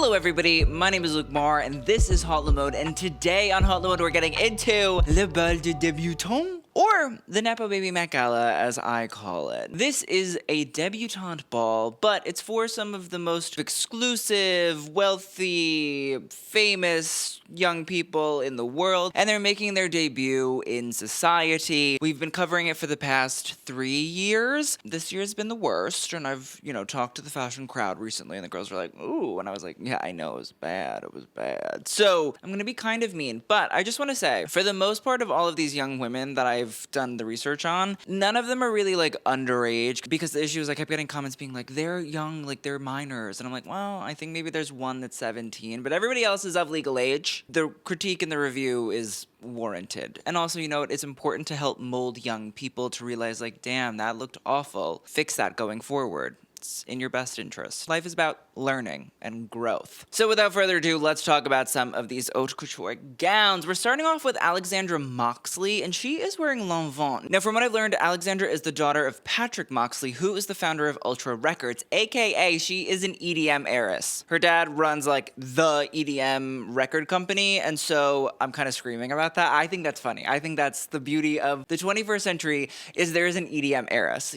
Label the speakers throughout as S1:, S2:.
S1: Hello everybody, my name is Luke Marr and this is Hot Mode, and today on Hot Mode we're getting into Le Bal de Débutants, or the Nepo Baby MET Gala as I call it. This is a debutante ball, but it's for some of the most exclusive, wealthy, famous young people in the world, and they're making their debut in society. We've been covering it for the past 3 years. This year's been the worst, and I've, talked to the fashion crowd recently, and the girls were like, ooh, and I was like, yeah, I know, it was bad. So, I'm gonna be kind of mean, but I just want to say, for the most part of all of these young women that I've done the research on, none of them are really, underage, because the issue is I kept getting comments being like, they're young, they're minors, and I'm like, well, I think maybe there's one that's 17, but everybody else is of legal age. The critique in the review is warranted. And also, it's important to help mold young people to realize, damn, that looked awful. Fix that going forward. It's in your best interest. Life is about learning and growth. So without further ado, let's talk about some of these haute couture gowns. We're starting off with Alexandra Moxey, and she is wearing Lanvin. Now, from what I've learned, Alexandra is the daughter of Patrick Moxey, who is the founder of Ultra Records, aka she is an EDM heiress. Her dad runs the EDM record company, and so I'm kind of screaming about that. I think that's funny. I think that's the beauty of the 21st century, is there is an EDM heiress.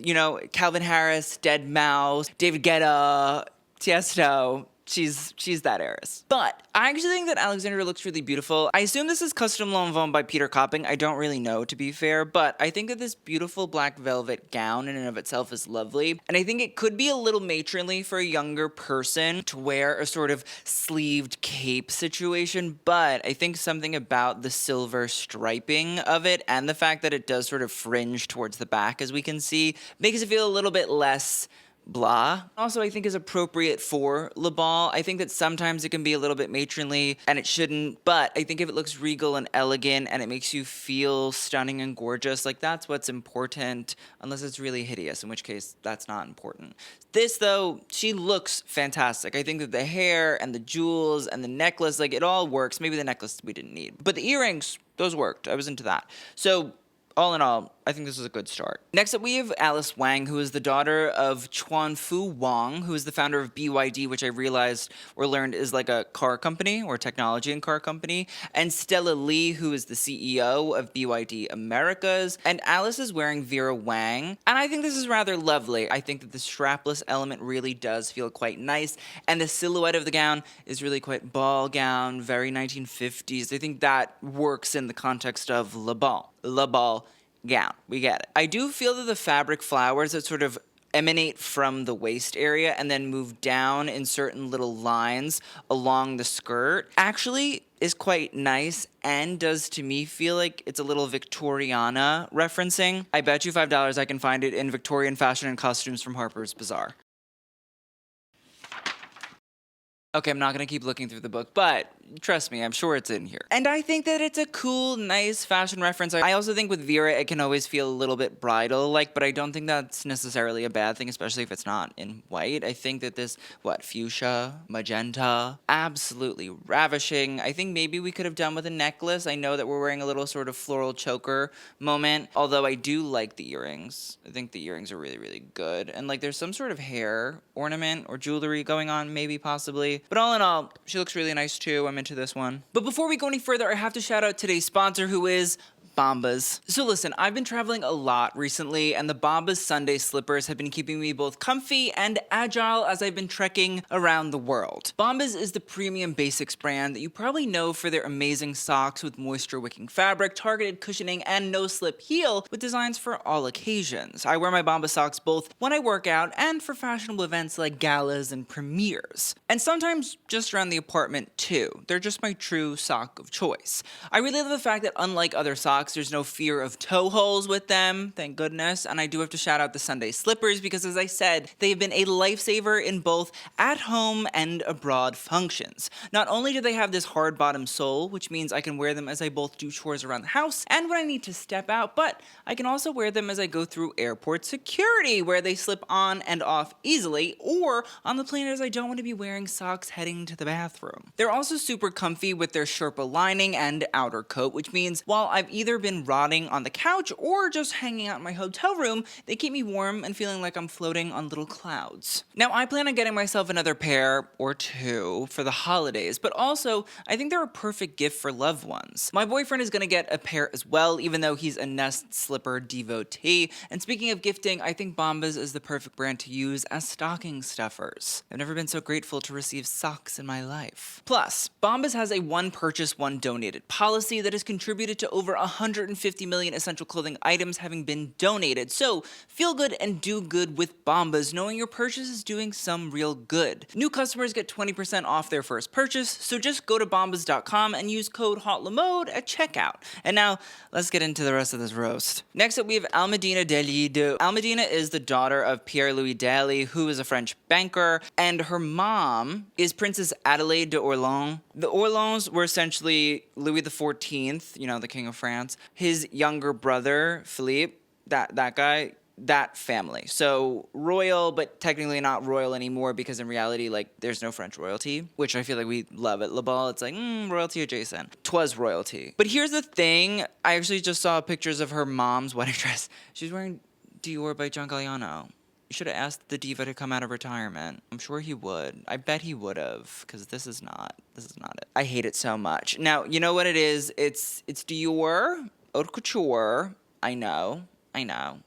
S1: Calvin Harris, Dead Mouse, David Guetta, Tiesto, she's that heiress. But I actually think that Alexandra looks really beautiful. I assume this is custom Lanvin by Peter Copping. I don't really know, to be fair, but I think that this beautiful black velvet gown in and of itself is lovely. And I think it could be a little matronly for a younger person to wear a sort of sleeved cape situation, but I think something about the silver striping of it and the fact that it does sort of fringe towards the back, as we can see, makes it feel a little bit less blah. Also, I think is appropriate for Le Bal. I think that sometimes it can be a little bit matronly, and it shouldn't, but I think if it looks regal and elegant and it makes you feel stunning and gorgeous, that's what's important, unless it's really hideous, in which case that's not important. This, though, she looks fantastic. I think that the hair and the jewels and the necklace, it all works. Maybe the necklace we didn't need, but the earrings, those worked. I was into that. So, all in all, I think this is a good start. Next up, we have Alice Wang, who is the daughter of Chuanfu Wang, who is the founder of BYD, which I realized or learned is a car company or technology and car company, and Stella Lee, who is the CEO of BYD Americas. And Alice is wearing Vera Wang, and I think this is rather lovely. I think that the strapless element really does feel quite nice, and the silhouette of the gown is really quite ball gown, very 1950s. I think that works in the context of Le Bal. Le Bal gown. We get it. I do feel that the fabric flowers that sort of emanate from the waist area and then move down in certain little lines along the skirt actually is quite nice and does to me feel like it's a little Victoriana referencing. I bet you $5 I can find it in Victorian fashion and costumes from Harper's Bazaar. Okay, I'm not going to keep looking through the book, but trust me, I'm sure it's in here. And I think that it's a cool, nice fashion reference. I also think with Vera, it can always feel a little bit bridal-like, but I don't think that's necessarily a bad thing, especially if it's not in white. I think that this, fuchsia, magenta, absolutely ravishing. I think maybe we could have done with a necklace. I know that we're wearing a little sort of floral choker moment, although I do like the earrings. I think the earrings are really, really good. And there's some sort of hair ornament or jewelry going on, maybe, possibly. But all in all, she looks really nice too. I'm into this one. But before we go any further, I have to shout out today's sponsor, who is Bombas. So listen, I've been traveling a lot recently, and the Bombas Sunday slippers have been keeping me both comfy and agile as I've been trekking around the world. Bombas is the premium basics brand that you probably know for their amazing socks with moisture-wicking fabric, targeted cushioning, and no-slip heel with designs for all occasions. I wear my Bombas socks both when I work out and for fashionable events like galas and premieres. And sometimes just around the apartment too. They're just my true sock of choice. I really love the fact that unlike other socks, there's no fear of toe holes with them, thank goodness. And I do have to shout out the Sunday slippers because, as I said, they've been a lifesaver in both at-home and abroad functions. Not only do they have this hard bottom sole, which means I can wear them as I both do chores around the house and when I need to step out, but I can also wear them as I go through airport security, where they slip on and off easily, or on the plane as I don't want to be wearing socks heading to the bathroom. They're also super comfy with their Sherpa lining and outer coat, which means while I've either either been rotting on the couch or just hanging out in my hotel room, they keep me warm and feeling like I'm floating on little clouds. Now, I plan on getting myself another pair or two for the holidays, but also, I think they're a perfect gift for loved ones. My boyfriend is gonna get a pair as well, even though he's a Nest slipper devotee. And speaking of gifting, I think Bombas is the perfect brand to use as stocking stuffers. I've never been so grateful to receive socks in my life. Plus, Bombas has a one purchase, one donated policy that has contributed to over 150 million essential clothing items having been donated. So, feel good and do good with Bombas, knowing your purchase is doing some real good. New customers get 20% off their first purchase, so just go to bombas.com and use code HOTLAMODE at checkout. And now, let's get into the rest of this roast. Next up, we have Almudena Dailly. Almudena is the daughter of Pierre-Louis Dailly, who is a French banker, and her mom is Princess Adelaide de Orléans. The Orléans were essentially Louis XIV, the King of France, his younger brother, Philippe, that guy, that family. So royal, but technically not royal anymore because in reality, there's no French royalty, which I feel like we love at Le Bal. It's royalty adjacent. 'Twas royalty. But here's the thing. I actually just saw pictures of her mom's wedding dress. She's wearing Dior by John Galliano. You should have asked the diva to come out of retirement. I'm sure he would. I bet he would have, because this is not it. I hate it so much. Now, you know what it is? It's Dior, haute couture. I know.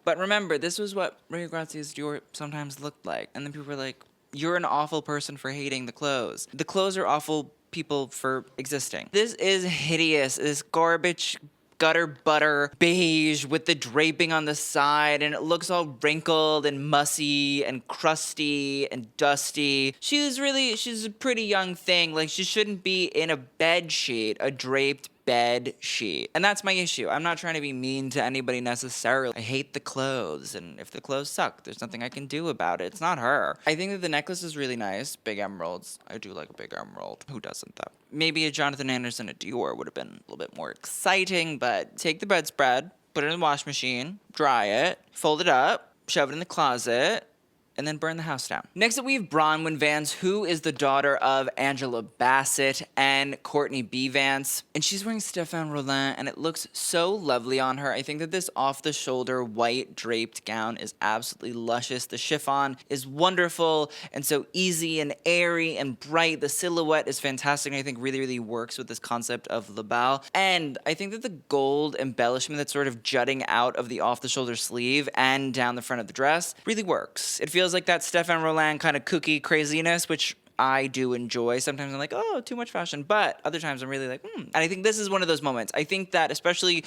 S1: But remember, this was what Ray Grazia's Dior sometimes looked like. And then people were like, you're an awful person for hating the clothes. The clothes are awful people for existing. This is hideous. This garbage gutter butter beige with the draping on the side, and it looks all wrinkled and mussy and crusty and dusty. She's a pretty young thing. She shouldn't be in a bed sheet, a draped bed sheet. And that's my issue. I'm not trying to be mean to anybody necessarily. I hate the clothes, and if the clothes suck, there's nothing I can do about it. It's not her. I think that the necklace is really nice. Big emeralds. I do like a big emerald. Who doesn't, though? Maybe a Jonathan Anderson at Dior would have been a little bit more exciting, but take the bedspread, put it in the wash machine, dry it, fold it up, shove it in the closet, and then burn the house down. Next up, we have Bronwyn Vance, who is the daughter of Angela Bassett and Courtney B. Vance. And she's wearing Stephane Rolland, and it looks so lovely on her. I think that this off-the-shoulder white draped gown is absolutely luscious. The chiffon is wonderful and so easy and airy and bright. The silhouette is fantastic, and I think really, really works with this concept of Le Bal. And I think that the gold embellishment that's sort of jutting out of the off-the-shoulder sleeve and down the front of the dress really works. It feels like that Stephane Rolland kind of kooky craziness, which I do enjoy. Sometimes I'm like, oh, too much fashion. But other times I'm really like, And I think this is one of those moments. I think that especially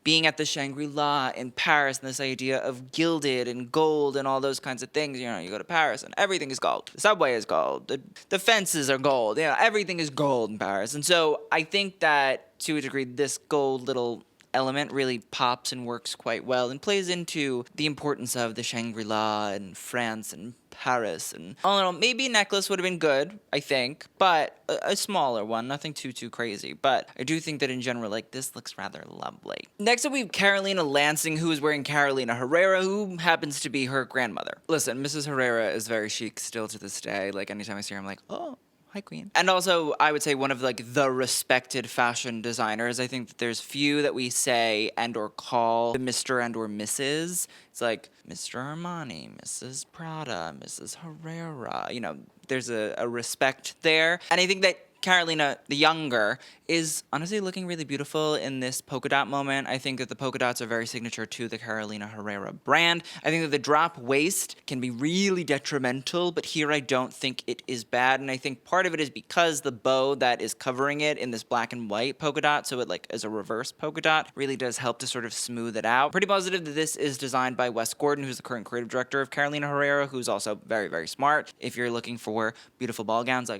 S1: being at the Shangri-La in Paris and this idea of gilded and gold and all those kinds of things, you go to Paris and everything is gold. The subway is gold. The fences are gold. Everything is gold in Paris. And so I think that to a degree, this gold little element really pops and works quite well and plays into the importance of the Shangri-La and France and Paris. And all in all, maybe a necklace would have been good, I think, but a smaller one, nothing too crazy. But I do think that in general, this looks rather lovely. Next up, we have Carolina Lansing, who is wearing Carolina Herrera, who happens to be her grandmother. Listen, Mrs. Herrera is very chic still to this day. Anytime I see her, I'm like, oh, hi, queen. And also, I would say one of the respected fashion designers. I think that there's few that we say and or call Mr. and or Mrs. It's like Mr. Armani, Mrs. Prada, Mrs. Herrera. There's a respect there. And I think that Carolina, the younger, is honestly looking really beautiful in this polka dot moment. I think that the polka dots are very signature to the Carolina Herrera brand. I think that the drop waist can be really detrimental, but here I don't think it is bad. And I think part of it is because the bow that is covering it in this black and white polka dot, so it is a reverse polka dot, really does help to sort of smooth it out. Pretty positive that this is designed by Wes Gordon, who's the current creative director of Carolina Herrera, who's also very, very smart. If you're looking for beautiful ball gowns,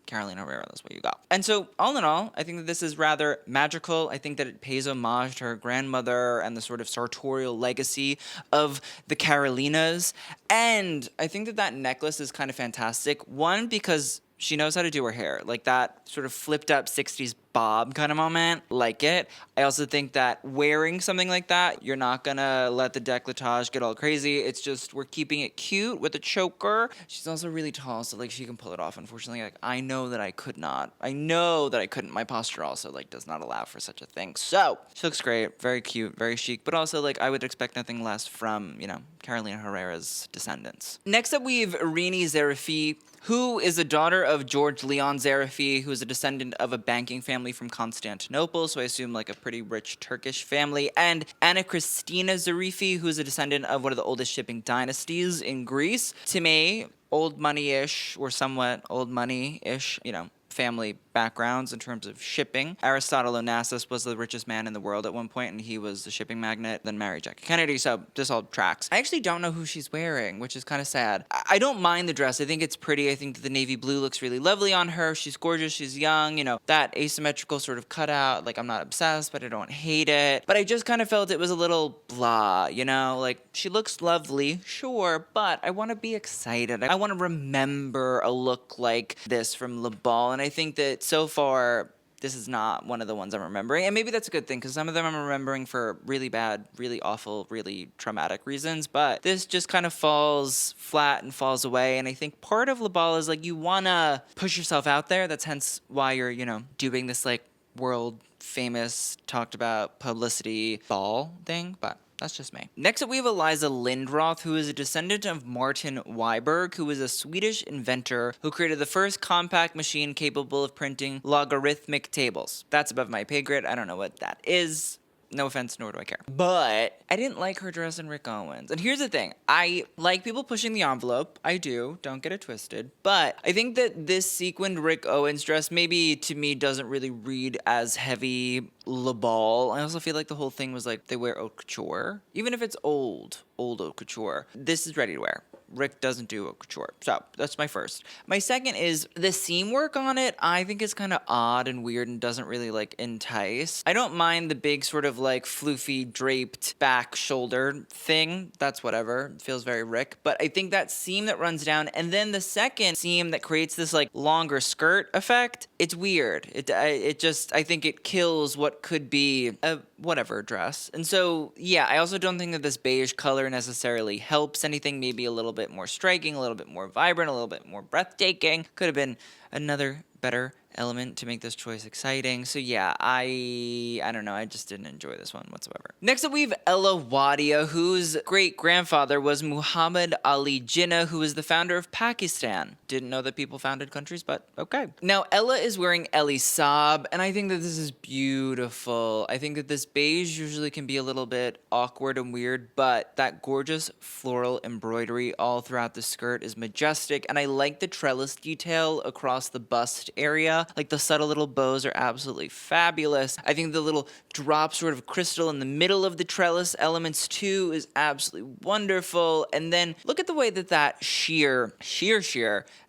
S1: Carolina Herrera, that's what you got. And so, all in all, I think that this is rather magical. I think that it pays homage to her grandmother and the sort of sartorial legacy of the Carolinas. And I think that necklace is kind of fantastic. One, because She knows how to do her hair. Like that sort of flipped up 60s bob kind of moment. Like it. I also think that wearing something like that, you're not gonna let the décolletage get all crazy. It's just we're keeping it cute with a choker. She's also really tall, so like she can pull it off. Unfortunately, like I know that I could not. I know that I couldn't. My posture also like does not allow for such a thing. So she looks great, very cute, very chic, but also like I would expect nothing less from, you know, Carolina Herrera's descendants. Next up, we have Eirini Zarifi, who is the daughter of George Leon Zarifi, who is a descendant of a banking family from Constantinople, so I assume like a pretty rich Turkish family, and Anna Christina Zarifi, who is a descendant of one of the oldest shipping dynasties in Greece. To me, old money-ish, or somewhat old money-ish, you know, family backgrounds in terms of shipping. Aristotle Onassis was the richest man in the world at one point, and he was the shipping magnate, then married Jackie Kennedy, so this all tracks. I actually don't know who she's wearing, which is kind of sad. I don't mind the dress. I think it's pretty. I think that the navy blue looks really lovely on her. She's gorgeous. She's young. You know, that asymmetrical sort of cutout. Like, I'm not obsessed, but I don't hate it. But I just kind of felt it was a little blah, you know? Like, she looks lovely, sure, but I want to be excited. I want to remember a look like this from Le Bal, and I think that so far, this is not one of the ones I'm remembering. And maybe that's a good thing, because some of them I'm remembering for really bad, really awful, really traumatic reasons. But this just kind of falls flat and falls away. And I think part of Le Bal is like you want to push yourself out there. That's hence why you're, you know, doing this like world famous, talked about publicity ball thing. But that's just me. Next up, we have Eliza Lindroth, who is a descendant of Martin Wiberg, who was a Swedish inventor who created the first compact machine capable of printing logarithmic tables. That's above my pay grade. I don't know what that is. No offense, nor do I care. But I didn't like her dress in Rick Owens. And here's the thing. I like people pushing the envelope. I do. Don't get it twisted. But I think that this sequined Rick Owens dress maybe to me doesn't really read as heavy Le Bal. I also feel like the whole thing was like they wear haute couture. Even if it's old haute couture. This is ready to wear. Rick doesn't do haute couture. So that's my first. My second is the seam work on it. I think is kind of odd and weird and doesn't really like entice. I don't mind the big sort of like floofy draped back shoulder thing. That's whatever. It feels very Rick. But I think that seam that runs down and then the second seam that creates this like longer skirt effect, it's weird. It just, I think it kills what could be a whatever dress. And so, yeah, I also don't think that this beige color necessarily helps anything. Maybe a little bit more striking, a little bit more vibrant, a little bit more breathtaking. Could have been another better element to make this choice exciting. So yeah, I don't know. I just didn't enjoy this one whatsoever. Next up, we have Ella Wadia, whose great-grandfather was Muhammad Ali Jinnah, who was the founder of Pakistan. Didn't know that people founded countries, but okay. Now, Ella is wearing Elie Saab, and I think that this is beautiful. I think that this beige usually can be a little bit awkward and weird, but that gorgeous floral embroidery all throughout the skirt is majestic, and I like the trellis detail across the bust area. Like the subtle little bows are absolutely fabulous. I think the little drop sort of crystal in the middle of the trellis elements too is absolutely wonderful. And then look at the way that sheer,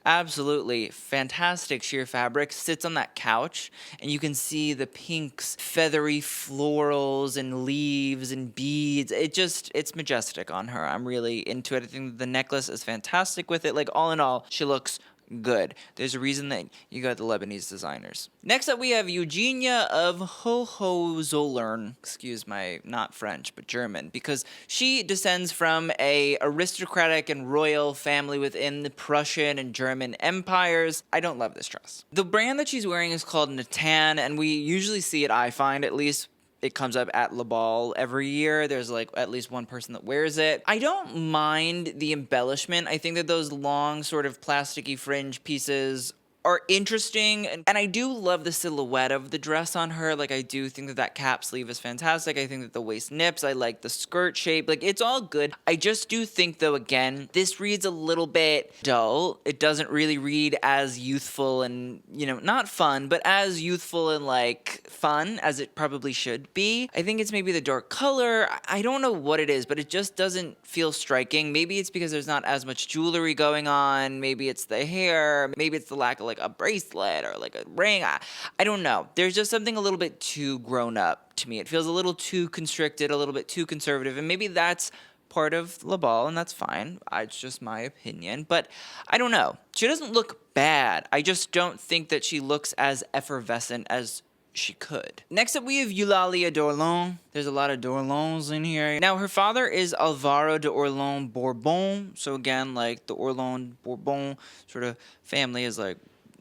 S1: absolutely fantastic sheer fabric sits on that couch. And you can see the pinks, feathery florals and leaves and beads. It's majestic on her. I'm really into it. I think the necklace is fantastic with it. Like all in all, she looks good. There's a reason that you got the Lebanese designers. Next up, we have Eugénua of Hohenzollern. Excuse my not French, but German, because she descends from a aristocratic and royal family within the Prussian and German empires. I don't love this dress. The brand that she's wearing is called Natan, and we usually see it, I find at least, it comes up at Le Bal every year. There's like at least one person that wears it. I don't mind the embellishment. I think that those long sort of plasticky fringe pieces are interesting, and I do love the silhouette of the dress on her. Like, I do think that cap sleeve is fantastic. I think that the waist nips, I like the skirt shape. Like, it's all good. I just do think, though, again, this reads a little bit dull. It doesn't really read as youthful and, you know, not fun, but as youthful and, like, fun as it probably should be. I think it's maybe the dark color. I don't know what it is, but it just doesn't feel striking. Maybe it's because there's not as much jewelry going on. Maybe it's the hair. Maybe it's the lack of, like, a bracelet or like a ring. I don't know. There's just something a little bit too grown up to me. It feels a little too constricted, a little bit too conservative, and maybe that's part of Le Bal, and that's fine. It's just my opinion. But I don't know. She doesn't look bad. I just don't think that she looks as effervescent as she could. Next up, we have Eulalia d'Orléans. There's a lot of d'Orléans in here. Now, her father is Alvaro de Orléans-Borbón. So again, like the Orléans-Borbón sort of family is like,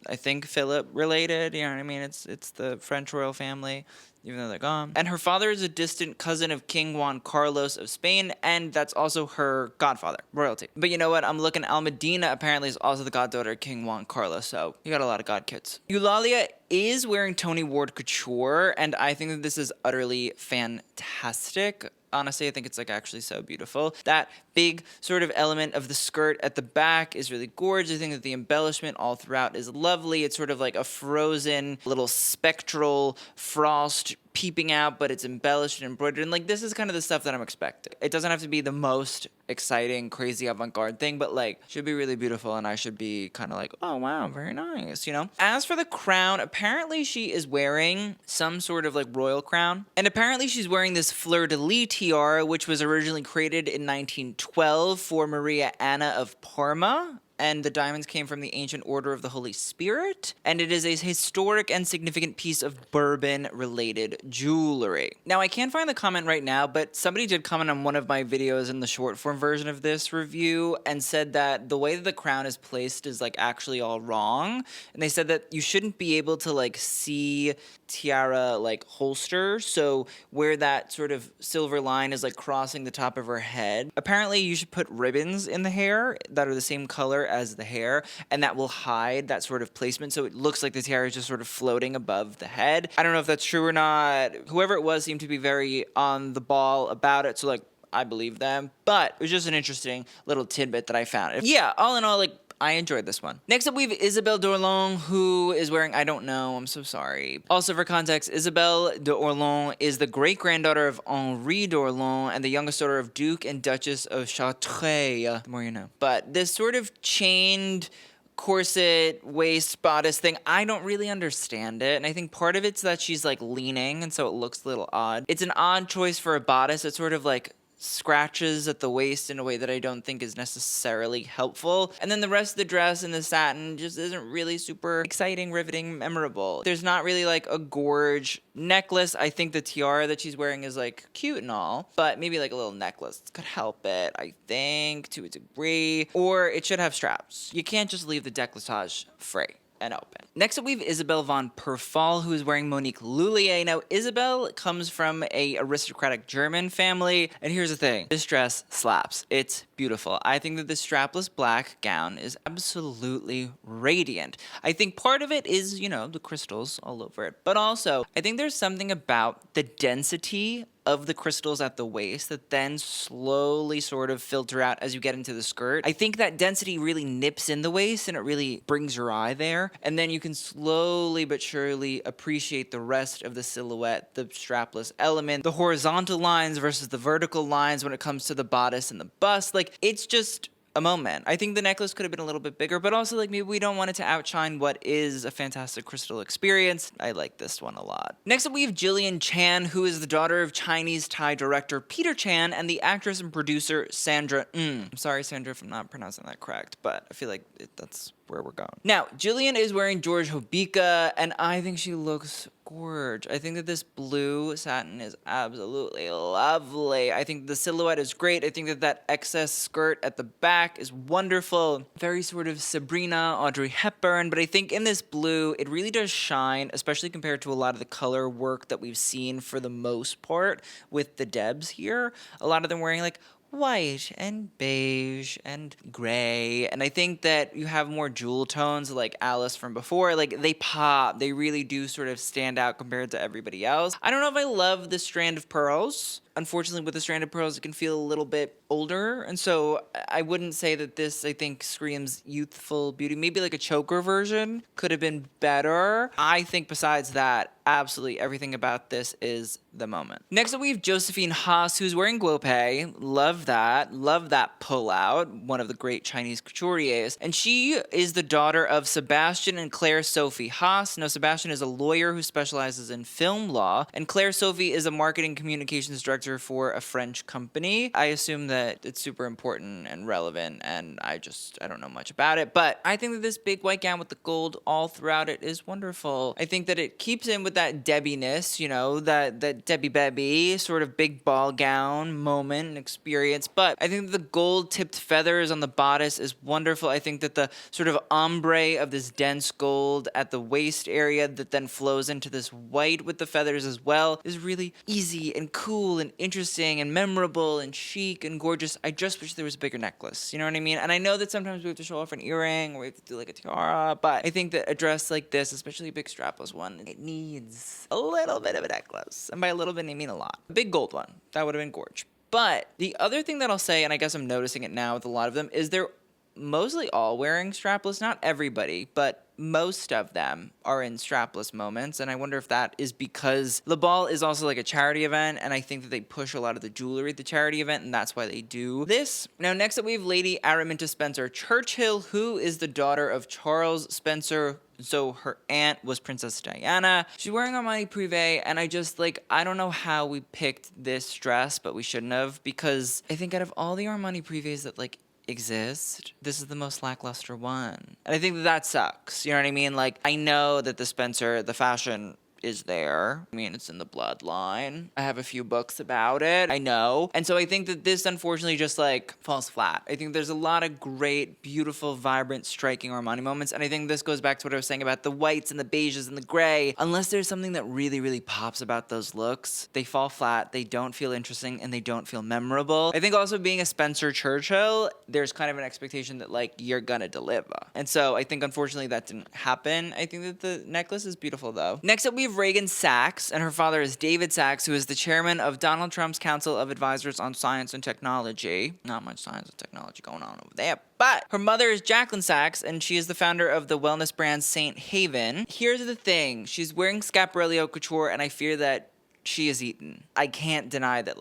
S1: I think Philip related, you know what I mean? It's the French royal family, even though they're gone. And her father is a distant cousin of King Juan Carlos of Spain, and that's also her godfather, royalty. But you know what? I'm looking, Almudena apparently is also the goddaughter of King Juan Carlos, so you got a lot of god kids. Eulalia is wearing Tony Ward couture, and I think that this is utterly fantastic. Honestly, I think it's like actually so beautiful. That big sort of element of the skirt at the back is really gorgeous. I think that the embellishment all throughout is lovely. It's sort of like a frozen little spectral frost peeping out, but it's embellished and embroidered. And like, this is kind of the stuff that I'm expecting. It doesn't have to be the most exciting, crazy avant-garde thing, but like, should be really beautiful, and I should be kind of like, oh wow, very nice, you know? As for the crown, apparently she is wearing some sort of like royal crown, and apparently she's wearing this fleur-de-lis tiara, which was originally created in 1912 for Maria Anna of Parma. And the diamonds came from the Ancient Order of the Holy Spirit, and it is a historic and significant piece of Bourbon-related jewelry. Now, I can't find the comment right now, but somebody did comment on one of my videos in the short-form version of this review and said that the way that the crown is placed is, like, actually all wrong, and they said that you shouldn't be able to, like, see tiara, like, holster, so where that sort of silver line is, like, crossing the top of her head. Apparently, you should put ribbons in the hair that are the same color as the hair, and that will hide that sort of placement, so it looks like the tiara is just sort of floating above the head. I don't know if that's true or not. Whoever it was seemed to be very on the ball about it, so like, I believe them, but it was just an interesting little tidbit that I found. Yeah, all in all, like, I enjoyed this one. Next up, we have Isabelle d'Orléans, who is wearing, I don't know, I'm so sorry. Also, for context, Isabelle d'Orléans is the great-granddaughter of Henri d'Orléans and the youngest daughter of Duke and Duchess of Chartres. The more you know. But this sort of chained corset, waist, bodice thing, I don't really understand it. And I think part of it's that she's, like, leaning, and so it looks a little odd. It's an odd choice for a bodice. It's sort of, like, scratches at the waist in a way that I don't think is necessarily helpful. And then the rest of the dress and the satin just isn't really super exciting, riveting, memorable. There's not really like a gorge necklace. I think the tiara that she's wearing is like cute and all, but maybe like a little necklace could help it, I think, to a degree. Or it should have straps. You can't just leave the décolletage free and open. Next up, we have Isabelle von Perfall, who is wearing Monique Lhuillier. Now, Isabelle comes from a aristocratic German family, and here's the thing. This dress slaps. It's beautiful. I think that this strapless black gown is absolutely radiant. I think part of it is, you know, the crystals all over it, but also, I think there's something about the density of the crystals at the waist that then slowly sort of filter out as you get into the skirt. I think that density really nips in the waist and it really brings your eye there. And then you can slowly but surely appreciate the rest of the silhouette, the strapless element, the horizontal lines versus the vertical lines when it comes to the bodice and the bust. Like, it's just a moment. I think the necklace could have been a little bit bigger, but also like maybe we don't want it to outshine what is a fantastic crystal experience. I like this one a lot. Next up, we have Jillian Chan, who is the daughter of Chinese Thai director Peter Chan and the actress and producer Sandra Ng. I'm sorry, Sandra, if I'm not pronouncing that correct, but I feel like that's where we're going. Now, Jillian is wearing George Hobeika, and I think she looks gorge. I think that this blue satin is absolutely lovely. I think the silhouette is great. I think that that excess skirt at the back is wonderful. Very sort of Sabrina, Audrey Hepburn, but I think in this blue, it really does shine, especially compared to a lot of the color work that we've seen for the most part with the Debs here. A lot of them wearing like white and beige and gray, and I think that you have more jewel tones like Alice from before. Like, they pop. They really do sort of stand out compared to everybody else. I don't know if I love the strand of pearls. Unfortunately, with the strand of pearls, it can feel a little bit older, and so I wouldn't say that this, I think, screams youthful beauty. Maybe like a choker version could have been better. I think besides that, absolutely everything about this is the moment. Next up, we have Josephine Haas, who's wearing Guo Pei. Love that. Love that pull-out. One of the great Chinese couturiers. And she is the daughter of Sebastian and Claire Sophie Haas. Now, Sebastian is a lawyer who specializes in film law, and Claire Sophie is a marketing communications director for a French company. I assume that that it's super important and relevant, and I don't know much about it. But I think that this big white gown with the gold all throughout it is wonderful. I think that it keeps in with that Debbie-ness, you know, that Debbie Bebby sort of big ball gown moment and experience. But I think that the gold tipped feathers on the bodice is wonderful. I think that the sort of ombre of this dense gold at the waist area that then flows into this white with the feathers as well is really easy and cool and interesting and memorable and chic and gorgeous. I just wish there was a bigger necklace, you know what I mean? And I know that sometimes we have to show off an earring or we have to do like a tiara, but I think that a dress like this, especially a big strapless one, it needs a little bit of a necklace. And by a little bit, I mean a lot. A big gold one. That would have been gorgeous. But the other thing that I'll say, and I guess I'm noticing it now with a lot of them, is they're mostly all wearing strapless. Not everybody, but most of them are in strapless moments, and I wonder if that is because the ball is also like a charity event, and I think that they push a lot of the jewelry at the charity event, and that's why they do this. Now, next up, we have Lady Araminta Spencer-Churchill, who is the daughter of Charles Spencer. So her aunt was Princess Diana. She's wearing Armani Privé, and I don't know how we picked this dress, but we shouldn't have, because I think out of all the Armani Privés that, exist, this is the most lackluster one. And I think that sucks. You know what I mean? I know that the fashion is there. I mean, it's in the bloodline. I have a few books about it. I know. And so I think that this unfortunately just falls flat. I think there's a lot of great, beautiful, vibrant, striking Armani moments. And I think this goes back to what I was saying about the whites and the beiges and the gray. Unless there's something that really, really pops about those looks, they fall flat, they don't feel interesting, and they don't feel memorable. I think also being a Spencer-Churchill, there's kind of an expectation that you're gonna deliver. And so I think unfortunately that didn't happen. I think that the necklace is beautiful though. Next up we have Reagan Sachs, and her father is David Sachs, who is the chairman of Donald Trump's Council of Advisors on Science and Technology. Not much science and technology going on over there. But her mother is Jacqueline Sachs, and she is the founder of the wellness brand St. Haven. Here's the thing. She's wearing Schiaparelli couture, and I fear that she is eaten. I can't deny that,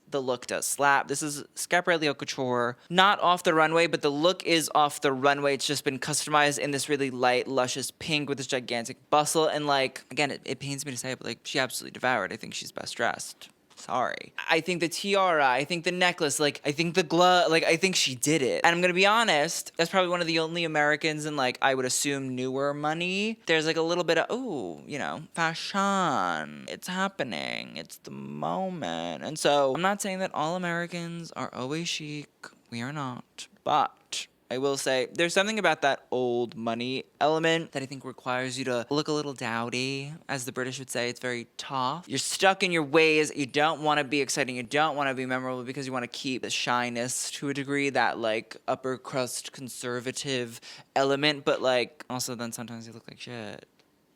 S1: the look does slap. This is Schiaparelli couture, not off the runway, but the look is off the runway. It's just been customized in this really light, luscious pink with this gigantic bustle. And again, it pains me to say it, but she absolutely devoured. I think she's best dressed. Sorry. I think the tiara, I think the necklace, I think the glove, I think she did it. And I'm gonna be honest, that's probably one of the only Americans in, I would assume newer money. There's a little bit of, fashion. It's happening. It's the moment. And so I'm not saying that all Americans are always chic. We are not. But I will say there's something about that old money element that I think requires you to look a little dowdy. As the British would say, it's very tough. You're stuck in your ways. You don't want to be exciting. You don't want to be memorable because you want to keep the shyness to a degree, that upper crust conservative element. But also then sometimes you look like shit.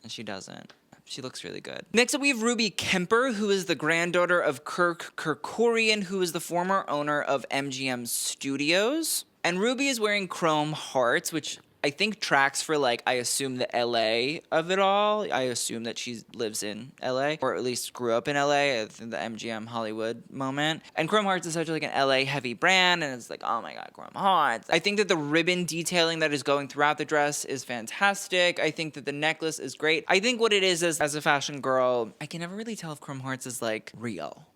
S1: And she doesn't. She looks really good. Next up, we have Ruby Kemper, who is the granddaughter of Kirk Kerkorian, who is the former owner of MGM Studios. And Ruby is wearing chrome hearts, which I think tracks for, I assume the LA of it all. I assume that she lives in LA, or at least grew up in LA, I think the MGM Hollywood moment. And chrome hearts is such an LA heavy brand, and it's oh my God, chrome hearts. I think that the ribbon detailing that is going throughout the dress is fantastic. I think that the necklace is great. I think what it is as a fashion girl, I can never really tell if chrome hearts is real,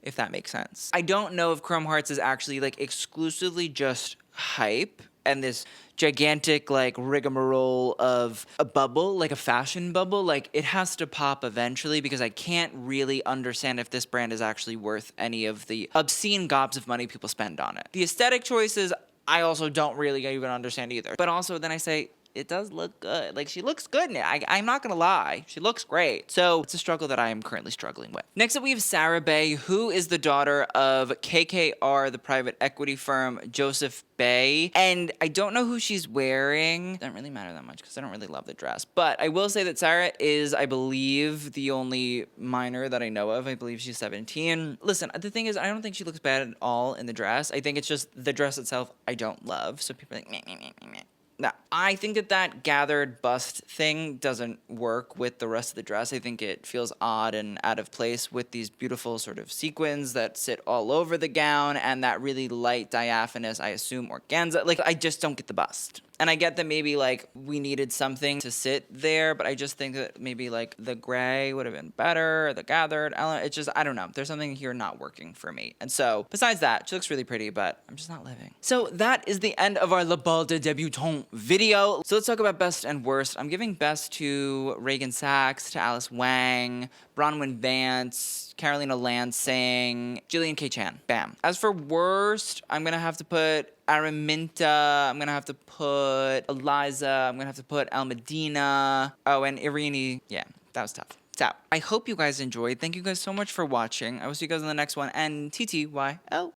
S1: if that makes sense. I don't know if chrome hearts is actually exclusively just hype and this gigantic rigmarole of a bubble, a fashion bubble. It has to pop eventually, because I can't really understand if this brand is actually worth any of the obscene gobs of money people spend on it. The aesthetic choices, I also don't really even understand either. But also then I say, it does look good. She looks good in it. I'm not gonna lie. She looks great. So it's a struggle that I am currently struggling with. Next up, we have Sarah Bay, who is the daughter of KKR, the private equity firm, Joseph Bay. And I don't know who she's wearing. It doesn't really matter that much because I don't really love the dress. But I will say that Sarah is, I believe, the only minor that I know of. I believe she's 17. Listen, the thing is, I don't think she looks bad at all in the dress. I think it's just the dress itself I don't love. So people are meh, meh, meh, meh, meh. No, I think that gathered bust thing doesn't work with the rest of the dress. I think it feels odd and out of place with these beautiful sort of sequins that sit all over the gown and that really light diaphanous, I assume, organza. I just don't get the bust. And I get that maybe like we needed something to sit there, but I just think that maybe like the gray would have been better, the gathered element. It's just, I don't know. There's something here not working for me. And so besides that, she looks really pretty, but I'm just not living. So that is the end of our Le Bal de Debutante video. So let's talk about best and worst. I'm giving best to Reagan Sachs, to Alice Wang, Bronwyn Vance, Carolina Lansing, Jillian K. Chan. Bam. As for worst, I'm gonna have to put Araminta, I'm gonna have to put Eliza, I'm gonna have to put Almudena. Oh, and Eirini. Yeah, that was tough. So, I hope you guys enjoyed. Thank you guys so much for watching. I will see you guys in the next one. And TTYL.